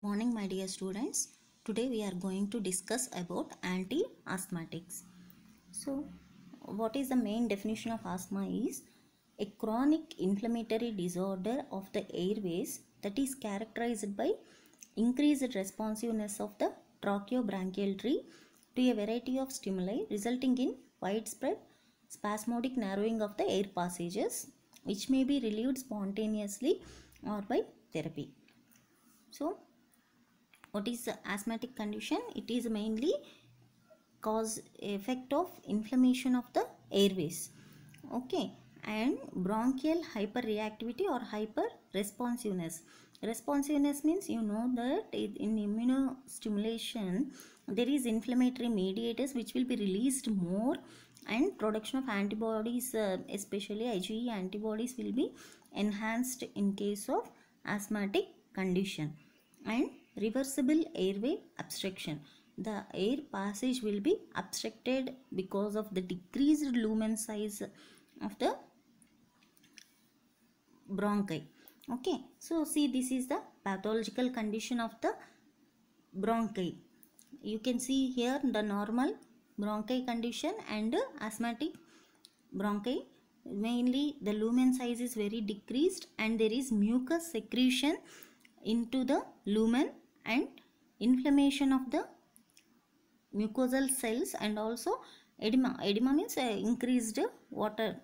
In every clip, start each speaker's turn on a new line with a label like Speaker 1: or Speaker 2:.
Speaker 1: Morning, my dear students. Today we are going to discuss about anti-asthmatics. So, what is the main definition of asthma is a chronic inflammatory disorder of the airways that is characterized by increased responsiveness of the tracheobronchial tree to a variety of stimuli, resulting in widespread spasmodic narrowing of the air passages, which may be relieved spontaneously or by therapy. So, what is the asthmatic condition? It is mainly cause effect of inflammation of the airways, okay, and bronchial hyperreactivity or hyper responsiveness means that in immunostimulation there is inflammatory mediators which will be released more, and production of antibodies, especially IgE antibodies, will be enhanced in case of asthmatic condition. And reversible airway obstruction, the air passage will be obstructed because of the decreased lumen size of the bronchi. Okay, so see, this is the pathological condition of the bronchi. You can see here the normal bronchi condition and asthmatic bronchi. Mainly the lumen size is very decreased and there is mucus secretion into the lumen and inflammation of the mucosal cells, and also edema means increased water,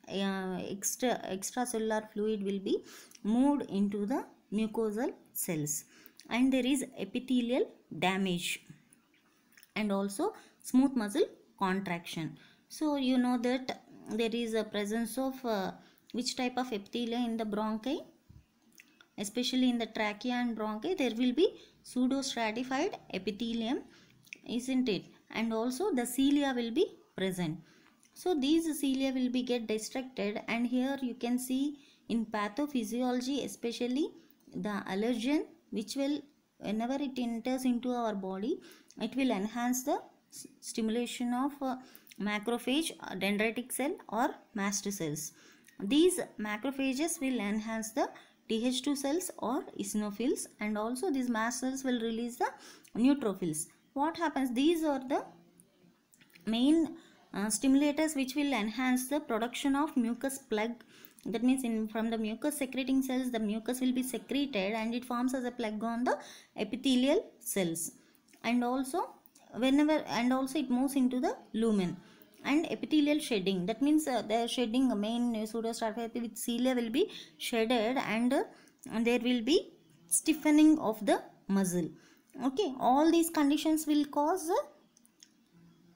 Speaker 1: extracellular fluid will be moved into the mucosal cells, and there is epithelial damage and also smooth muscle contraction. So you know that there is a presence of which type of epithelia in the bronchi, especially in the trachea and bronchi there will be pseudostratified epithelium, isn't it? And also the cilia will be present. So these cilia will be get distracted, and here you can see in pathophysiology, especially the allergen which will, whenever it enters into our body, it will enhance the stimulation of macrophage, dendritic cell or mast cells. These macrophages will enhance the Th2 cells or eosinophils, and also these mast cells will release the neutrophils. What happens? These are the main stimulators which will enhance the production of mucus plug. That means from the mucus secreting cells, the mucus will be secreted and it forms as a plug on the epithelial cells, and also it moves into the lumen and epithelial shedding. That means the shedding, main pseudostratified with cilia will be shedded, and there will be stiffening of the muscle. Okay, all these conditions will cause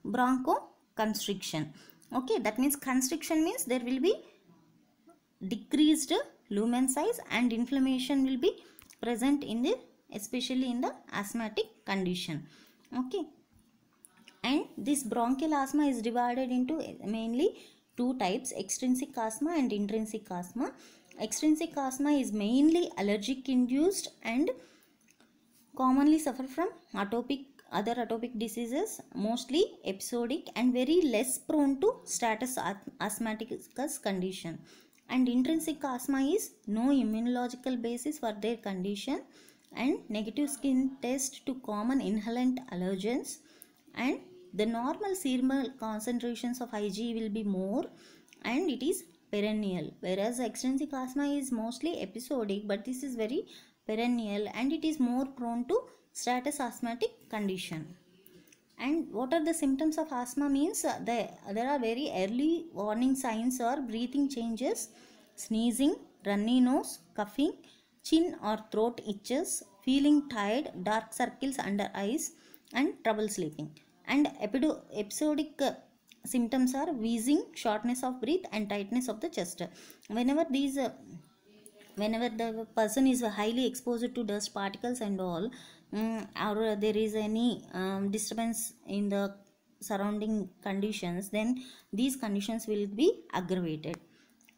Speaker 1: bronchoconstriction. Okay, that means constriction means there will be decreased lumen size and inflammation will be present in the, especially in the asthmatic condition. Okay, and this bronchial asthma is divided into mainly two types: extrinsic asthma and intrinsic asthma. Extrinsic asthma is mainly allergic induced and commonly suffer from other atopic diseases, mostly episodic and very less prone to status asthmaticus condition. And intrinsic asthma is no immunological basis for their condition and negative skin test to common inhalant allergens, and the normal serum concentrations of IgE will be more, and it is perennial, whereas extrinsic asthma is mostly episodic but this is very perennial and it is more prone to status asthmatic condition. And what are the symptoms of asthma means? There are very early warning signs or breathing changes, sneezing, runny nose, coughing, chin or throat itches, feeling tired, dark circles under eyes, and trouble sleeping. And episodic symptoms are wheezing, shortness of breath, and tightness of the chest. Whenever the person is highly exposed to dust particles and all, or there is any disturbance in the surrounding conditions, then these conditions will be aggravated.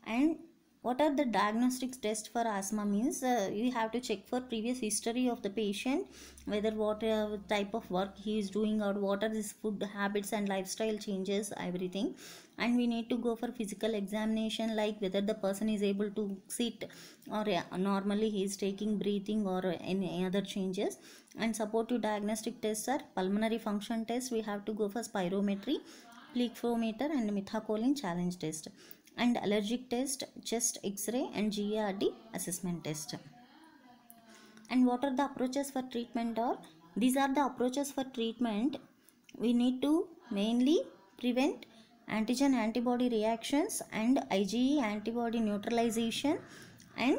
Speaker 1: And What are the diagnostic tests for asthma means? You have to check for previous history of the patient, whether what type of work he is doing, or what are his food habits and lifestyle changes, everything. And we need to go for physical examination, like whether the person is able to sit, or normally he is taking breathing, or any other changes. And supportive diagnostic tests are pulmonary function test, we have to go for spirometry, plectrophometer, and methacholine challenge test. And allergic test, chest x-ray, and GARD assessment test. And what are the approaches for treatment? Or these are the approaches for treatment. We need to mainly prevent antigen antibody reactions and IgE antibody neutralization, and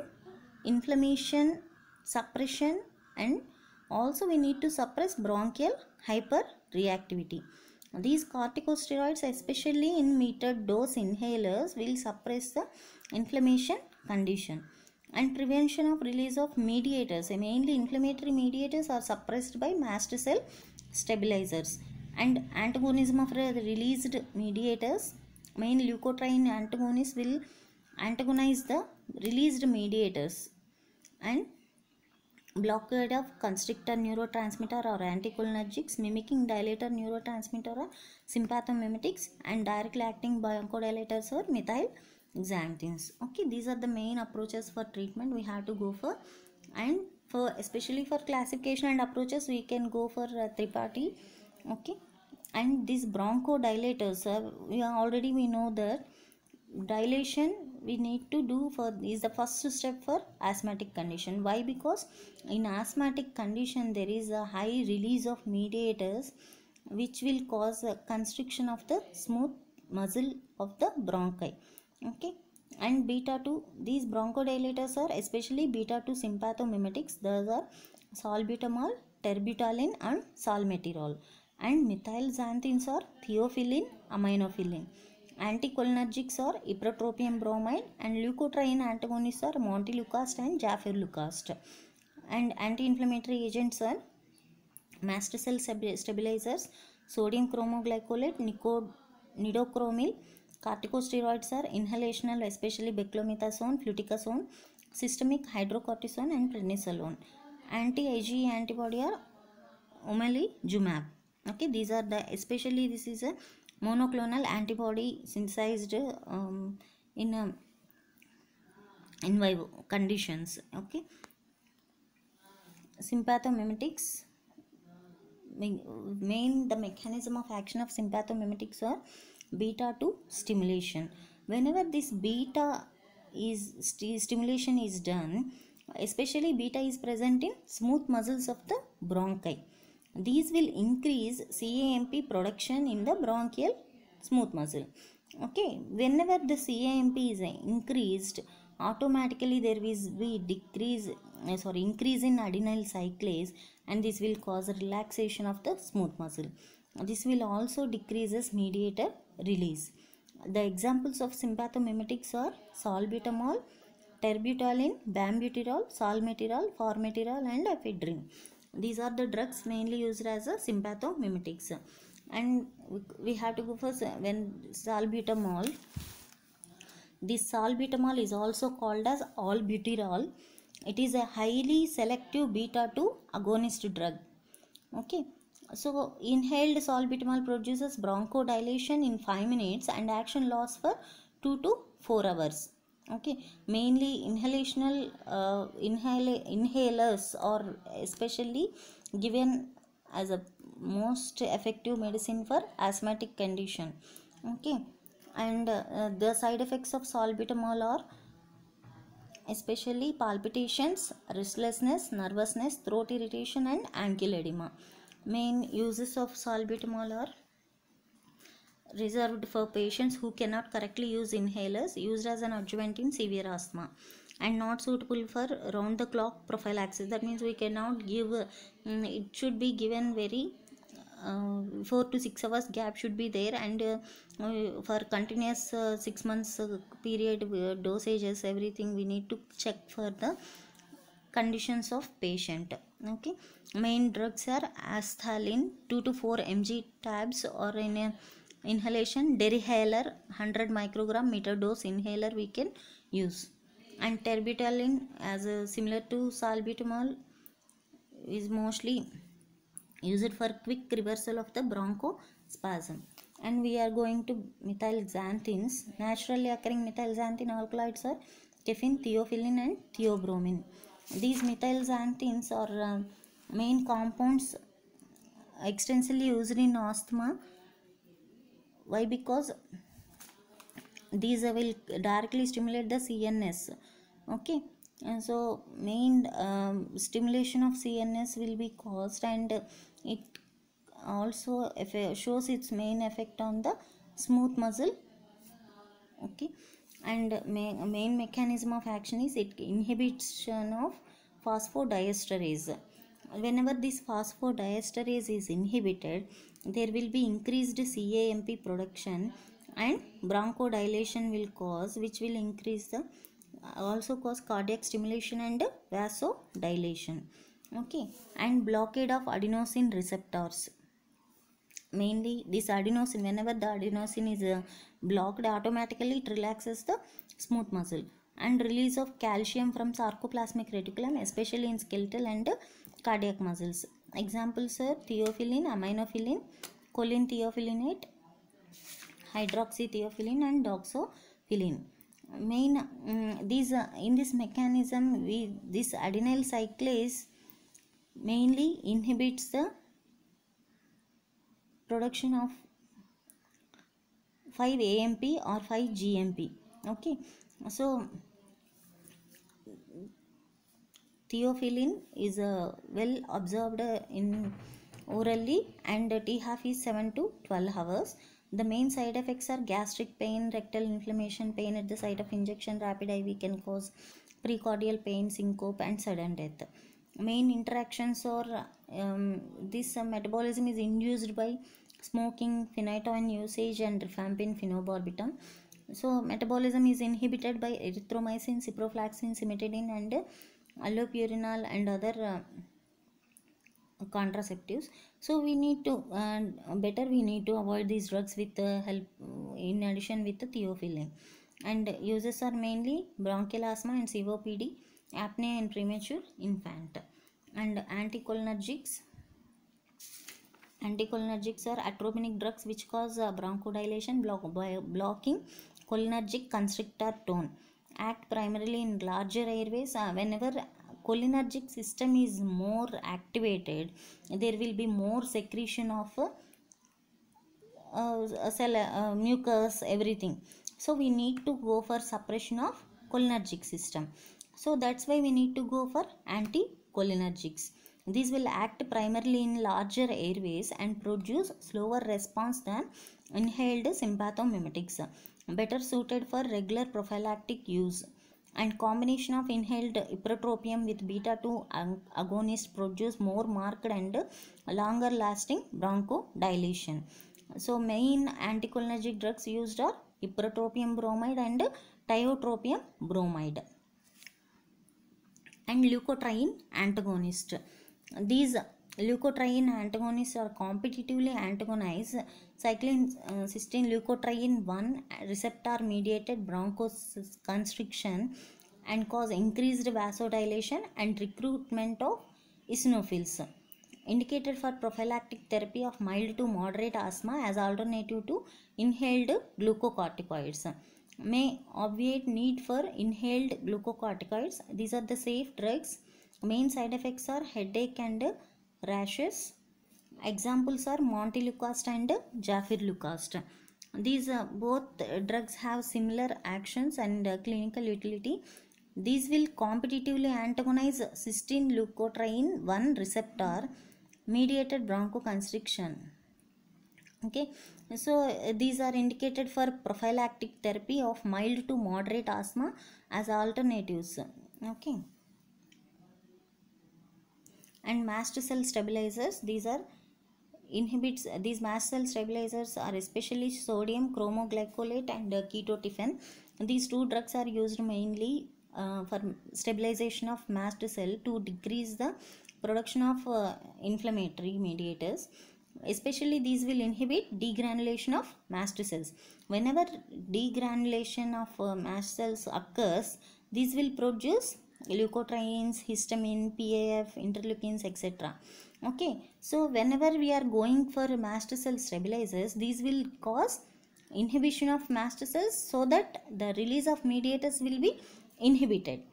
Speaker 1: inflammation suppression, and also we need to suppress bronchial hyperreactivity. These corticosteroids, especially in metered dose inhalers, will suppress the inflammation condition. And prevention of release of mediators, mainly inflammatory mediators, are suppressed by mast cell stabilizers. And antagonism of released mediators, main leukotriene antagonists will antagonize the released mediators. And blockade of constrictor neurotransmitter or anticholinergics, mimicking dilator neurotransmitter or sympathomimetics, and directly acting bronchodilators or methyl xanthines. Okay, these are the main approaches for treatment we have to go for. And for especially for classification and approaches, we can go for Tripathi. Okay, and these bronchodilators, we know that dilation we need to do for is the first step for asthmatic condition. Why? Because in asthmatic condition there is a high release of mediators, which will cause a constriction of the smooth muscle of the bronchi. Okay, and beta 2, these bronchodilators are especially beta 2 sympathomimetics. Those are salbutamol, terbutaline, and salmeterol. And methyl xanthines are theophylline, aminophylline. Anticholinergics are ipratropium bromide, and leukotriene antagonists are montelukast and jafirlukast. And anti-inflammatory agents are mast cell stabilizers, sodium chromoglycolate, nidocromil. Corticosteroids are inhalational, especially beclomethasone, fluticasone, systemic hydrocortisone, and prednisolone. Anti-IgE antibody are omalizumab. Okay, these are the, especially this is a monoclonal antibody synthesized in vivo conditions. Okay, sympathomimetics, the mechanism of action of sympathomimetics are beta 2 stimulation. Whenever this beta is stimulation is done, especially beta is present in smooth muscles of the bronchi. These will increase CAMP production in the bronchial smooth muscle. Okay, whenever the CAMP is increased, automatically there will be increase in adenyl cyclase, and this will cause a relaxation of the smooth muscle. This will also decreases mediator release. The examples of sympathomimetics are salbutamol, terbutaline, bambuterol, salmeterol, formoterol, and ephedrine. These are the drugs mainly used as a sympathomimetics. And we have to go first when salbutamol. This salbutamol is also called as albuterol. It is a highly selective beta 2 agonist drug. Okay, so inhaled salbutamol produces bronchodilation in 5 minutes and action loss for 2 to 4 hours. Okay, mainly inhalers are especially given as a most effective medicine for asthmatic condition. Okay, and the side effects of salbutamol are especially palpitations, restlessness, nervousness, throat irritation, and ankle edema. Main uses of salbutamol are reserved for patients who cannot correctly use inhalers, used as an adjuvant in severe asthma, and not suitable for round the clock prophylaxis. That means we cannot give, it should be given very 4 to 6 hours gap should be there, and for continuous 6 months period dosages, everything we need to check for the conditions of patient. Okay, main drugs are asthalin 2 to 4 mg tabs, or in a inhalation derihaler 100 microgram meter dose inhaler we can use. And terbutaline, as similar to salbutamol, is mostly used for quick reversal of the bronchospasm. And we are going to methylxanthines. Naturally occurring methylxanthine alkaloids are caffeine, theophylline and theobromine. These methylxanthines are main compounds extensively used in asthma. Why? Because these will directly stimulate the CNS. Okay, and so main stimulation of CNS will be caused, and it also shows its main effect on the smooth muscle. Okay, and main mechanism of action is it inhibition of phosphodiesterase. Whenever this phosphodiesterase is inhibited, there will be increased CAMP production, and bronchodilation will cause, which will increase the also cause cardiac stimulation and vasodilation. Okay, and blockade of adenosine receptors. Mainly this adenosine, whenever the adenosine is blocked, automatically it relaxes the smooth muscle. And release of calcium from sarcoplasmic reticulum, especially in skeletal and cardiac muscles. Examples are theophylline, aminophylline, choline theophylinate, hydroxytheophylline and doxophylline. Main these in this mechanism, this adenyl cyclase mainly inhibits the production of 5-AMP or 5-GMP. Okay, so theophylline is well observed in orally, and T half is 7 to 12 hours. The main side effects are gastric pain, rectal inflammation, pain at the site of injection, rapid IV can cause precordial pain, syncope and sudden death. Main interactions are this metabolism is induced by smoking, phenytoin usage and rifampin phenobarbital. So metabolism is inhibited by erythromycin, ciprofloxacin, cimetidine and allopurinol and other contraceptives. So we need to we need to avoid these drugs with help in addition with the theophylline. And uses are mainly bronchial asthma and COPD, apnea in premature infant. And anticholinergics are atropinic drugs which cause bronchodilation, blocking cholinergic constrictor tone. Act primarily in larger airways. Whenever cholinergic system is more activated, there will be more secretion of cell, mucus, everything. So we need to go for suppression of cholinergic system. So that's why we need to go for anticholinergics. These will act primarily in larger airways and produce slower response than inhaled sympathomimetics, better suited for regular prophylactic use. And combination of inhaled ipratropium with beta 2 agonist produce more marked and longer lasting bronchodilation. So main anticholinergic drugs used are ipratropium bromide and tiotropium bromide. And leukotriene antagonist. These leukotriene antagonists are competitively antagonize cysteine leukotriene 1 receptor mediated bronchoconstriction and cause increased vasodilation and recruitment of eosinophils. Indicated for prophylactic therapy of mild to moderate asthma as alternative to inhaled glucocorticoids. May obviate need for inhaled glucocorticoids. These are the safe drugs. Main side effects are headache and rashes. Examples are montelukast and zafirlukast. These both drugs have similar actions and clinical utility. These will competitively antagonize cysteine leukotriene 1 receptor mediated bronchoconstriction. Okay, so these are indicated for prophylactic therapy of mild to moderate asthma as alternatives. Okay, and mast cell stabilizers, these mast cell stabilizers are especially sodium chromoglycolate and ketotifen. These two drugs are used mainly for stabilization of mast cell to decrease the production of inflammatory mediators. Especially these will inhibit degranulation of mast cells. Whenever degranulation of mast cells occurs, These will produce leukotrienes, histamine, PAF, interleukins, etc. Okay, so whenever we are going for mast cell stabilizers, these will cause inhibition of mast cells so that the release of mediators will be inhibited,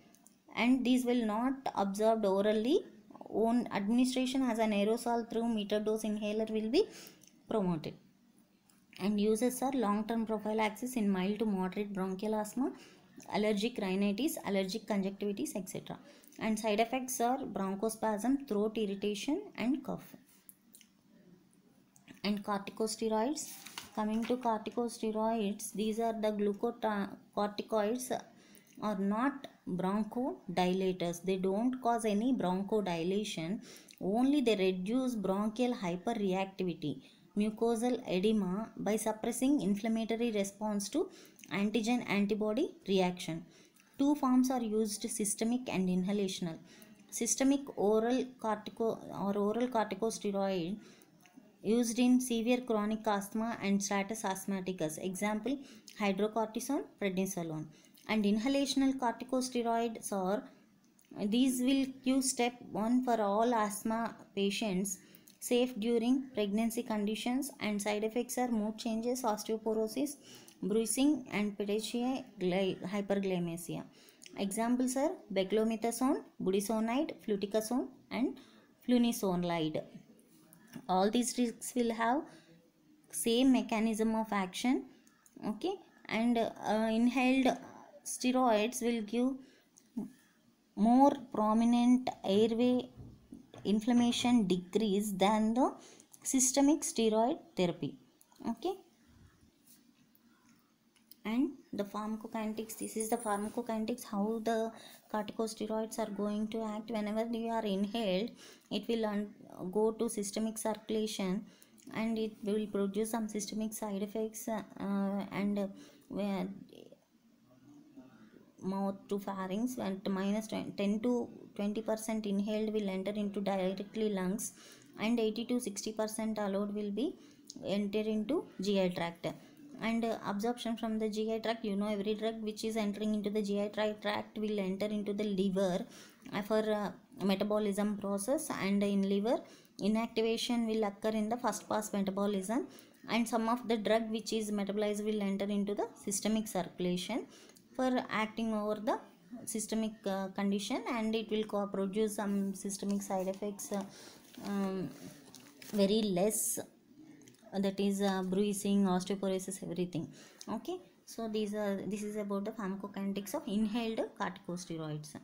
Speaker 1: and these will not absorbed orally. Own administration as an aerosol through meter dose inhaler will be promoted. And uses are long-term prophylaxis in mild to moderate bronchial asthma, allergic rhinitis, allergic conjunctivitis, etc. And side effects are bronchospasm, throat irritation, and cough. And corticosteroids. Coming to corticosteroids, these are the glucocorticoids are not bronchodilators. They don't cause any bronchodilation, only they reduce bronchial hyperreactivity, mucosal edema by suppressing inflammatory response to antigen antibody reaction. Two forms are used, systemic and inhalational. Systemic oral corticosteroid used in severe chronic asthma and status asthmaticus. Example, hydrocortisone, prednisolone. And inhalational corticosteroids are, these will give step 1 for all asthma patients, safe during pregnancy conditions, and side effects are mood changes, osteoporosis, bruising, and petechiae hyperglycemia. Examples are beclomethasone, budesonide, fluticasone, and flunisolide. All these drugs will have same mechanism of action. Okay, and inhaled steroids will give more prominent airway inflammation decrease than the systemic steroid therapy. Okay, and the pharmacokinetics, this is the pharmacokinetics, how the corticosteroids are going to act. Whenever they are inhaled, it will go to systemic circulation, and it will produce some systemic side effects, and mouth to pharynx, and minus 10 to 20% inhaled will enter into directly lungs, and 80 to 60% allowed will be enter into GI tract. And absorption from the GI tract, you know, every drug which is entering into the GI tract will enter into the liver for metabolism process, and in liver inactivation will occur in the first pass metabolism, and some of the drug which is metabolized will enter into the systemic circulation for acting over the systemic condition, and it will produce some systemic side effects, very less, that is bruising, osteoporosis, everything. Okay, so this is about the pharmacokinetics of inhaled corticosteroids.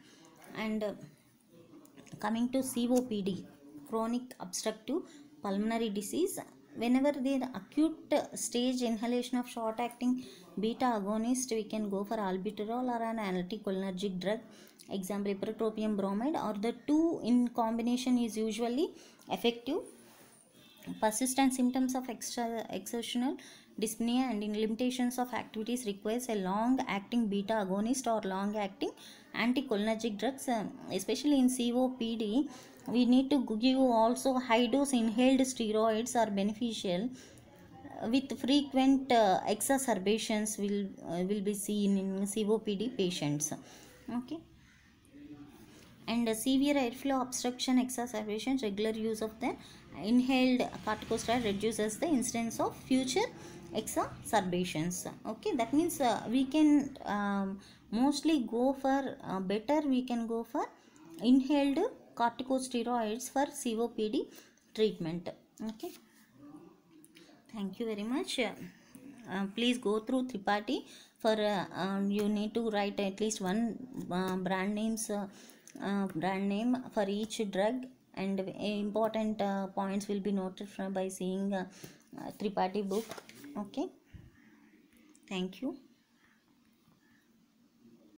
Speaker 1: And coming to COPD, chronic obstructive pulmonary disease, whenever the acute stage inhalation of short acting beta agonist, we can go for albuterol or an anticholinergic drug. Example, ipratropium bromide, or the two in combination is usually effective. Persistent symptoms of exertional dyspnea and in limitations of activities requires a long-acting beta agonist or long-acting anticholinergic drugs. Especially in COPD, we need to give also high-dose inhaled steroids are beneficial. With frequent exacerbations will be seen in COPD patients. Okay, and severe airflow obstruction exacerbations, regular use of the inhaled corticosteroid reduces the incidence of future exacerbations. Okay, that means we can mostly go for better we can go for inhaled corticosteroids for COPD treatment. Okay, thank you very much. Please go through Tripathi. For you need to write at least one brand name for each drug, and important points will be noted from by seeing Tripathi book. Okay, thank you.